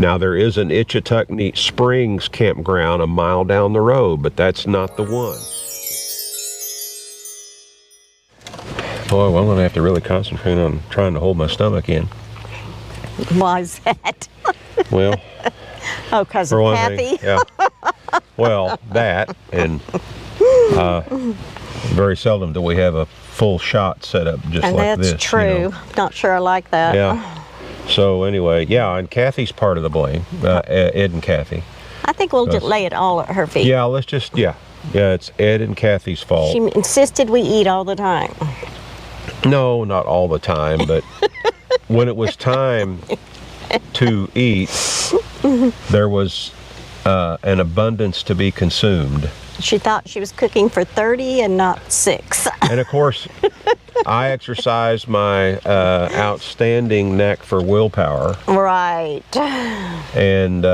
Now there is an Ichitucknee Springs campground a mile down the road, but that's not the one. Boy, well, I'm going to have to really concentrate on trying to hold my stomach in. Why is that? Well, oh, because of Kathy? Thing, yeah. Well, that, and very seldom do we have a full shot set up just and like this. And that's true. You know. Not sure I like that. Yeah. So anyway, yeah, and Kathy's part of the blame, Ed and Kathy. I think we'll just lay it all at her feet. Yeah, let's just, yeah, it's Ed and Kathy's fault. She insisted we eat all the time. No, not all the time, but when it was time to eat, there was an abundance to be consumed. She thought she was cooking for 30 and not 6. And of course, I exercised my outstanding knack for willpower. Right. And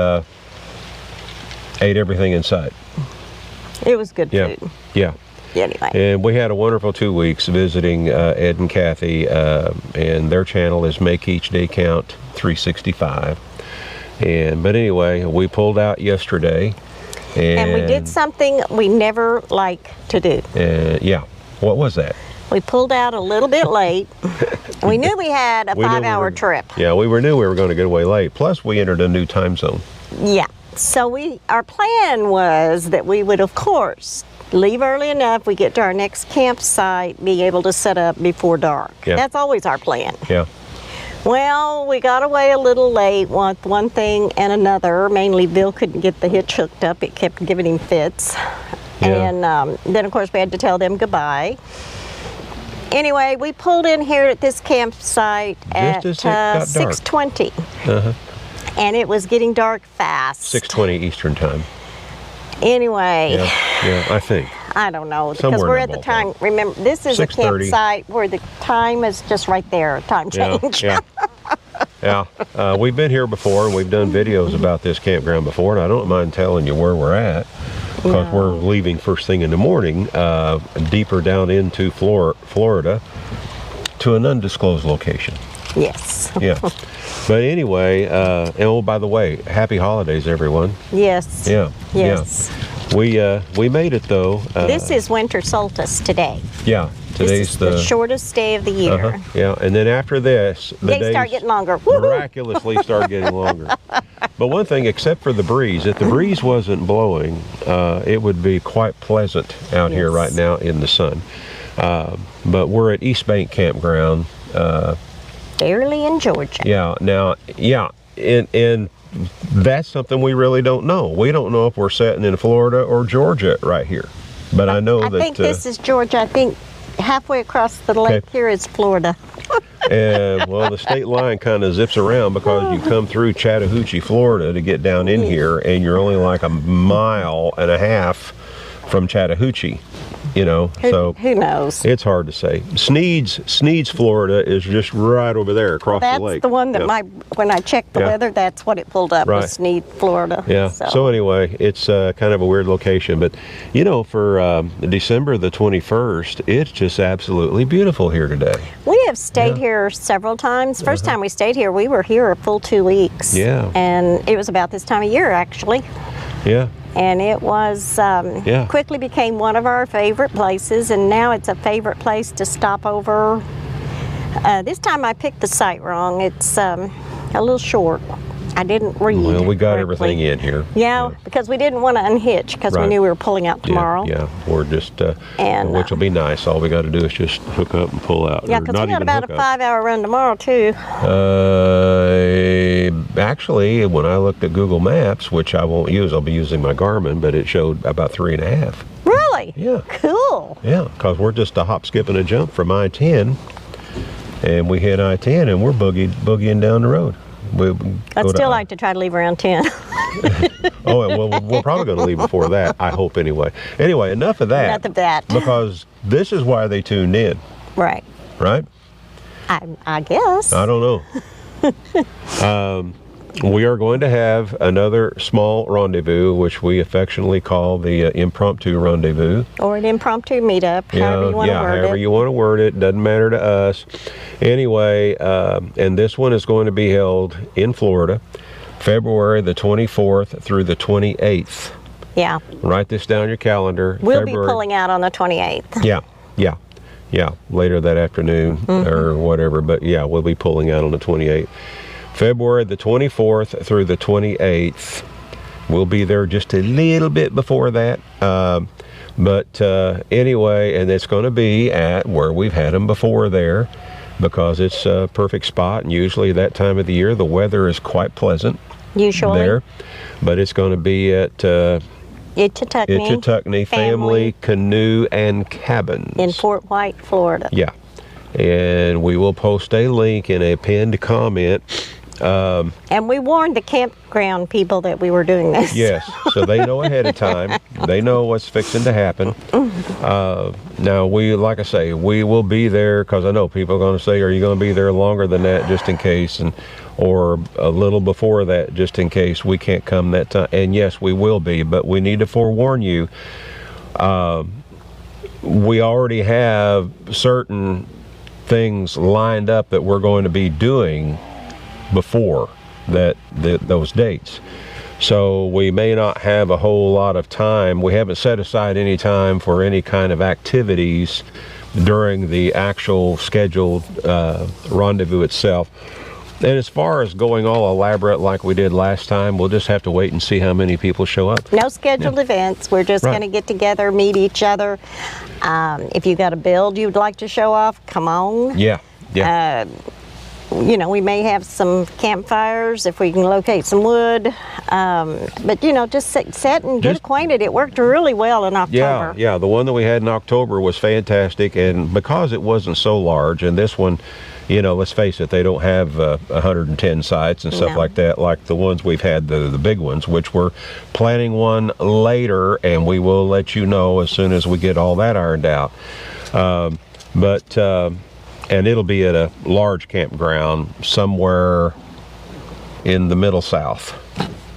ate everything in sight. It was good food. Yeah. Anyway. And we had a wonderful 2 weeks visiting Ed and Kathy, and their channel is Make Each Day Count 365. But anyway, we pulled out yesterday. And we did something we never like to do. Yeah. What was that? We pulled out a little bit late. We knew we had a 5-hour trip. Yeah, knew we were going to get away late. Plus, we entered a new time zone. Yeah. So our plan was that we would, of course, leave early enough, we get to our next campsite, be able to set up before dark. Yeah. That's always our plan. Yeah. Well, we got away a little late, one thing and another. Mainly Bill couldn't get the hitch hooked up. It kept giving him fits. Yeah. And then, of course, we had to tell them goodbye. Anyway, we pulled in here at this campsite at 6:20. Uh-huh. And it was getting dark fast. 6:20 Eastern Time. Anyway. Yeah, I think. I don't know, because we're at the time, remember, this is a campsite where the time is just right there, time change. Yeah. We've been here before, and we've done videos about this campground before, and I don't mind telling you where we're at, because we're leaving first thing in the morning, deeper down into Florida, to an undisclosed location. Yes. Yeah. But anyway, and oh, by the way, happy holidays, everyone. Yes. Yeah. Yes. Yeah. We made it, though. This is winter solstice today. Yeah. Today's the shortest day of the year. Yeah, and then after this, the days start getting longer. Miraculously start getting longer. But one thing, except for the breeze, if the breeze wasn't blowing, it would be quite pleasant out here right now in the sun. But we're at East Bank Campground. Barely in Georgia. Yeah, now, and that's something we really don't know. We don't know if we're sitting in Florida or Georgia right here. But I know that... I think this is Georgia. I think halfway across the lake here is Florida. And, well, the state line kind of zips around because you come through Chattahoochee, Florida to get down in here, and you're only like 1.5 miles from Chattahoochee. You know, who knows? It's hard to say. Sneed's, Florida is just right over there across the lake. That's the one that when I checked the weather, that's what it pulled up, was Sneed, Florida. Yeah. So anyway, it's kind of a weird location, but you know, for December the 21st, it's just absolutely beautiful here today. We have stayed here several times. First time we stayed here, we were here a full 2 weeks. Yeah. And it was about this time of year, actually. Yeah. And it was quickly became one of our favorite places, and now it's a favorite place to stop over. This time I picked the site wrong. It's a little short. I didn't read. Well, we got correctly. Everything in here. Yeah, because we didn't want to unhitch because we knew we were pulling out tomorrow. Yeah, we're just, which will be nice. All we got to do is just hook up and pull out. Yeah, because we got about a 5-hour run tomorrow too. Actually, when I looked at Google Maps, which I won't use, I'll be using my Garmin, but it showed about 3.5. Really? Yeah. Cool. Yeah, because we're just a hop, skip, and a jump from I-10, and we hit I-10, and we're boogieing down the road. I'd still like to try to leave around 10. Oh, well, we're probably going to leave before that, I hope anyway. Anyway, enough of that. Enough of that. Because this is why they tuned in. Right. Right? I guess. I don't know. We are going to have another small rendezvous, which we affectionately call the Impromptu Rendezvous. Or an impromptu meetup, however you want to word it. However you want to word it, doesn't matter to us. Anyway, and this one is going to be held in Florida. February the 24th through the 28th. Yeah. Write this down on your calendar. We'll be pulling out on the 28th. Yeah, later that afternoon or whatever, but yeah, we'll be pulling out on the 28th. February the 24th through the 28th. We'll be there just a little bit before that. But anyway, and it's going to be at where we've had them before there, because it's a perfect spot, and usually that time of the year the weather is quite pleasant. Usually. There. But it's going to be at Itchituckney Family Canoe and Cabins. In Fort White, Florida. Yeah. And we will post a link in a pinned comment. And we warned the campground people that we were doing this. Yes, so they know ahead of time. They know what's fixing to happen. Now, like I say, we will be there, because I know people are going to say, are you going to be there longer than that just in case, or a little before that just in case we can't come that time. And yes, we will be, but we need to forewarn you. We already have certain things lined up that we're going to be doing before those dates, so we may not have a whole lot of time. We haven't set aside any time for any kind of activities during the actual scheduled rendezvous itself. And as far as going all elaborate like we did last time, we'll just have to wait and see how many people show up. No scheduled events. We're just going to get together, meet each other. If you got a build you'd like to show off, come on. Yeah. You know, we may have some campfires if we can locate some wood. But, you know, just sit and get acquainted. It worked really well in October. Yeah, the one that we had in October was fantastic. And because it wasn't so large, and this one, you know, let's face it, they don't have 110 sites and stuff like that, like the ones we've had, the big ones, which we're planning one later, and we will let you know as soon as we get all that ironed out. And it'll be at a large campground somewhere in the Middle South.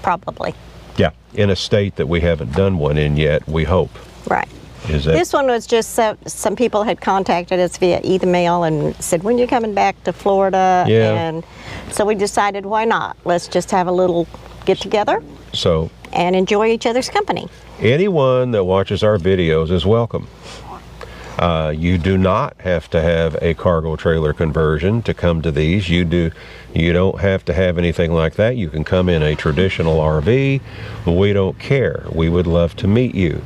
Probably. Yeah, in a state that we haven't done one in yet, we hope. Right. This one was just some people had contacted us via email and said, when are you coming back to Florida? Yeah. And so we decided, why not? Let's just have a little get together and enjoy each other's company. Anyone that watches our videos is welcome. You do not have to have a cargo trailer conversion to come to these. You don't have to have anything like that. You can come in a traditional RV. We don't care. We would love to meet you.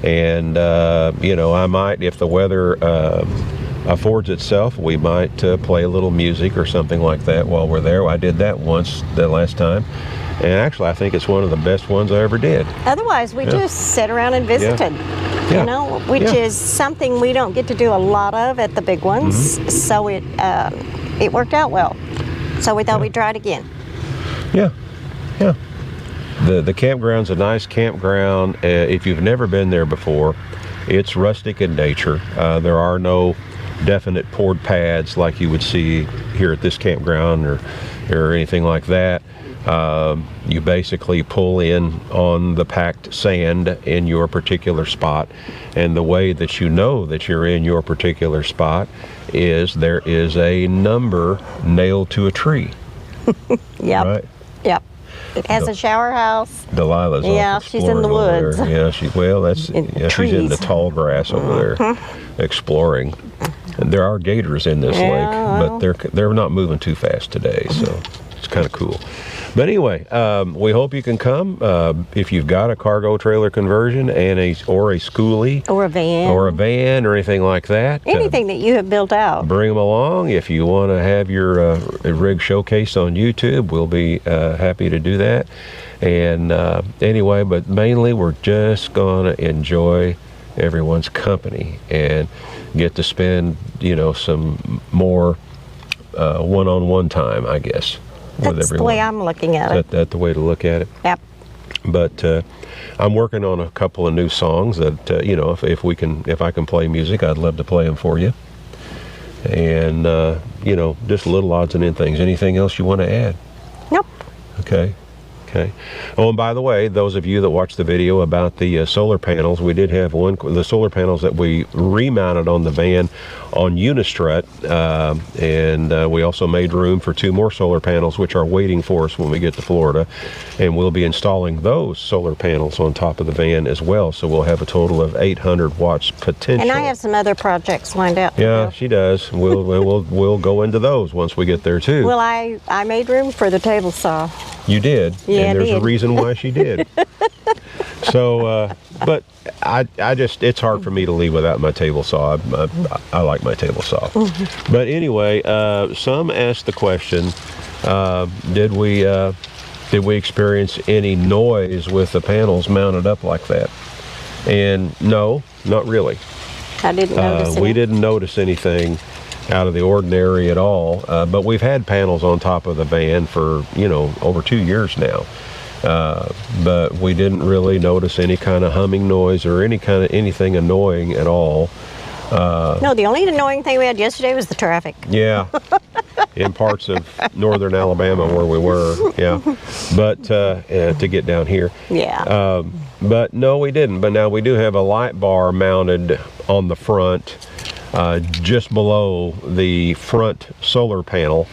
And, you know, I might, if the weather affords itself, we might play a little music or something like that while we're there. I did that once, the last time. And actually, I think it's one of the best ones I ever did. Otherwise, we just sit around and visited, you know, which is something we don't get to do a lot of at the big ones. So it worked out well. So we thought we'd try it again. Yeah. The campground's a nice campground. If you've never been there before, it's rustic in nature. There are no definite poured pads like you would see here at this campground or anything like that. You basically pull in on the packed sand in your particular spot, and the way that you know that you're in your particular spot is there is a number nailed to a tree. Yep. Right? Yep. It has a shower house. Delilah's she's in the woods. Yeah, she's in the tall grass over there exploring. And there are gators in this lake, but they're not moving too fast today, so it's kind of cool. But anyway, we hope you can come. If you've got a cargo trailer conversion and a schoolie or a van or anything like that, anything that you have built out, bring them along. If you want to have your rig showcased on YouTube, we'll be happy to do that. And anyway, but mainly we're just gonna enjoy everyone's company and get to spend, you know, some more one-on-one time, I guess. That's the way I'm looking at it. That's the way to look at it. Yep. But I'm working on a couple of new songs that you know, if I can play music, I'd love to play them for you. And you know, just little odds and ends things. Anything else you want to add? Nope. Okay. Okay. Oh, and by the way, those of you that watched the video about the solar panels, we did have the solar panels that we remounted on the van on Unistrut, and we also made room for 2 more solar panels, which are waiting for us when we get to Florida, and we'll be installing those solar panels on top of the van as well. So we'll have a total of 800 watts potential. And I have some other projects lined up. Yeah, she does. We'll go into those once we get there too. Well, I made room for the table saw. You did, yeah, and there's a reason why she did. So, but I just, it's hard for me to leave without my table saw. I like my table saw. But anyway, some asked the question, did we experience any noise with the panels mounted up like that? And no, not really. I didn't notice we didn't notice anything out of the ordinary at all, but we've had panels on top of the van for, you know, over 2 years now, but we didn't really notice any kind of humming noise or anything annoying at all. No, the only annoying thing we had yesterday was the traffic. Yeah, in parts of northern Alabama where we were, yeah, but to get down here. Yeah. But no, we didn't. But now we do have a light bar mounted on the front, just below the front solar panel,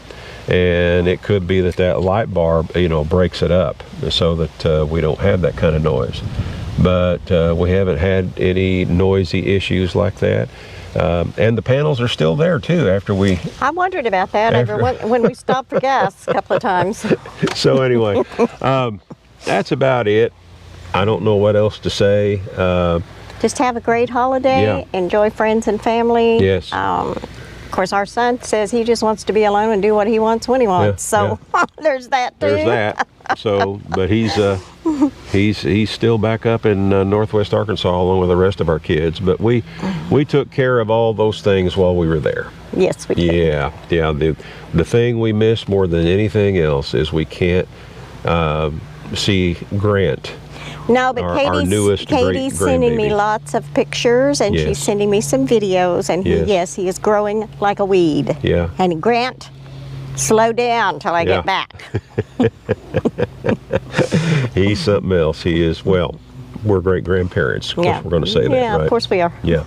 and it could be that light bar, you know, breaks it up so that we don't have that kind of noise. But we haven't had any noisy issues like that. And the panels are still there too after we... I wondered about that when we stopped for gas a couple of times. So anyway, that's about it. I don't know what else to say. Just have a great holiday. Yeah. Enjoy friends and family. Yes. Of course, our son says he just wants to be alone and do what he wants when he wants. Yeah, so there's that too. There's that. So, but he's still back up in Northwest Arkansas along with the rest of our kids. But we took care of all those things while we were there. Yes, we did. Yeah. The thing we miss more than anything else is we can't see Grant. No, but Katie's sending me grandbaby. lots of pictures, and Yes. she's sending me some videos, and Yes. he is growing like a weed. Yeah. And Grant, slow down till I get back. He's something else. He is, well, we're great grandparents. Of course, we're going to say that, yeah, right? of course we are. Yeah.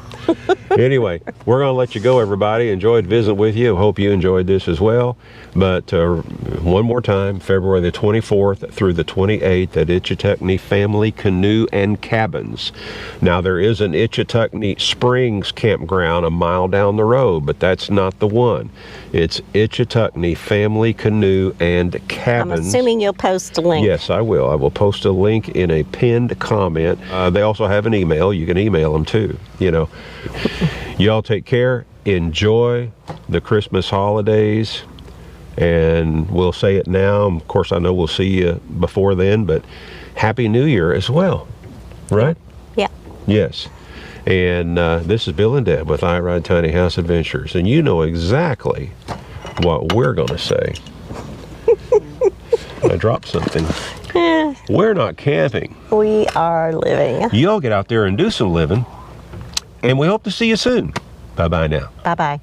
Anyway, we're going to let you go, everybody. Enjoyed visiting with you. Hope you enjoyed this as well. But one more time, February the 24th through the 28th at Itchitucknee Family Canoe and Cabins. Now, there is an Itchitucknee Springs campground a mile down the road, but that's not the one. It's Itchitucknee Family Canoe and Cabins. I'm assuming you'll post a link. Yes, I will. I will post a link in a pinned comment. They also have an email. You can email them too, you know. Y'all take care. Enjoy the Christmas holidays. And we'll say it now. Of course, I know we'll see you before then, but Happy New Year as well. Right? Yeah. Yes. And this is Bill and Deb with I Ride Tiny House Adventures. And you know exactly what we're going to say. I dropped something. We're not camping. We are living. Y'all get out there and do some living. And we hope to see you soon. Bye-bye now. Bye-bye.